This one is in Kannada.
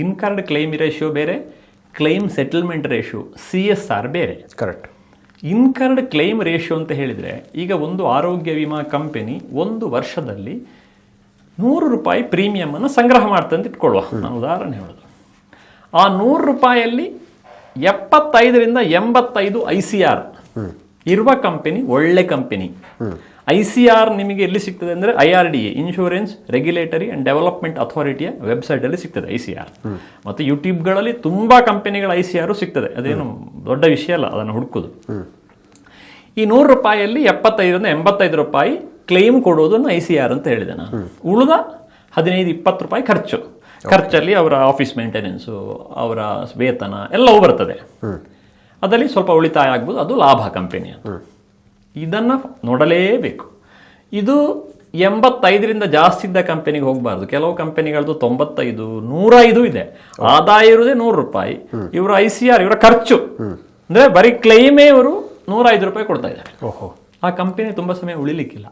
ಇನ್ಕರ್ಡ್ ಕ್ಲೈಮ್ ರೇಷಿಯೋ ಬೇರೆ, ಕ್ಲೈಮ್ ಸೆಟಲ್ಮೆಂಟ್ ರೇಷಿಯೋ CSR ಬೇರೆ. ಕರೆಕ್ಟ್. ಇನ್ಕರ್ಡ್ ಕ್ಲೈಮ್ ರೇಷಿಯೋ ಅಂತ ಹೇಳಿದರೆ, ಈಗ ಒಂದು ಆರೋಗ್ಯ ವಿಮಾ ಕಂಪನಿ ಒಂದು ವರ್ಷದಲ್ಲಿ ₹100 ಪ್ರೀಮಿಯಮನ್ನು ಸಂಗ್ರಹ ಮಾಡ್ತಂತ ಅಂತ ಇಟ್ಕೊಳ್ಳುವ, ನಾನು ಉದಾಹರಣೆ ಹೇಳೋದು. ಆ ₹100 75ರಿಂದ 85 ICR ಇರುವ ಕಂಪನಿ ಒಳ್ಳೆ ಕಂಪನಿ. ICR ನಿಮಗೆ ಎಲ್ಲಿ ಸಿಗ್ತದೆ ಅಂದರೆ IRDA, insurance regulatory and development ಅಥಾರಿಟಿಯ ವೆಬ್ಸೈಟಲ್ಲಿ ಸಿಗ್ತದೆ ICR. ಮತ್ತು ಯೂಟ್ಯೂಬ್ಗಳಲ್ಲಿ ತುಂಬ ಕಂಪನಿಗಳ ICR ಸಿಗ್ತದೆ, ಅದೇನು ದೊಡ್ಡ ವಿಷಯ ಅಲ್ಲ ಅದನ್ನು ಹುಡುಕೋದು. ಈ ₹100 75ರಿಂದ 85 ಕ್ಲೈಮ್ ಕೊಡೋದನ್ನು ICR ಅಂತ ಹೇಳಿದೆ ನಾನು. ಉಳಿದ ₹15-20 ಖರ್ಚಲ್ಲಿ ಅವರ ಆಫೀಸ್ ಮೇಂಟೆನೆನ್ಸು, ಅವರ ವೇತನ ಎಲ್ಲವೂ ಬರ್ತದೆ. ಅದರಲ್ಲಿ ಸ್ವಲ್ಪ ಉಳಿತಾಯ ಆಗ್ಬೋದು, ಅದು ಲಾಭ ಕಂಪನಿಯ. ಇದನ್ನು ನೋಡಲೇಬೇಕು. ಇದು 85ರಿಂದ ಜಾಸ್ತಿ ಇದ್ದ ಕಂಪನಿಗೆ ಹೋಗಬಾರ್ದು. ಕೆಲವು ಕಂಪನಿಗಳದ್ದು 95, 105 ಇದೆ. ಆದಾಯ ಇರುವುದೇ ₹100. ಇವರ ICR, ಇವರ ಖರ್ಚು ಅಂದರೆ ಬರೀ ಕ್ಲೈಮೇ ಇವರು ₹105 ಕೊಡ್ತಾ ಇದ್ದಾರೆ. ಆ ಕಂಪನಿ ತುಂಬ ಸಮಯ ಉಳಿಲಿಕ್ಕಿಲ್ಲ.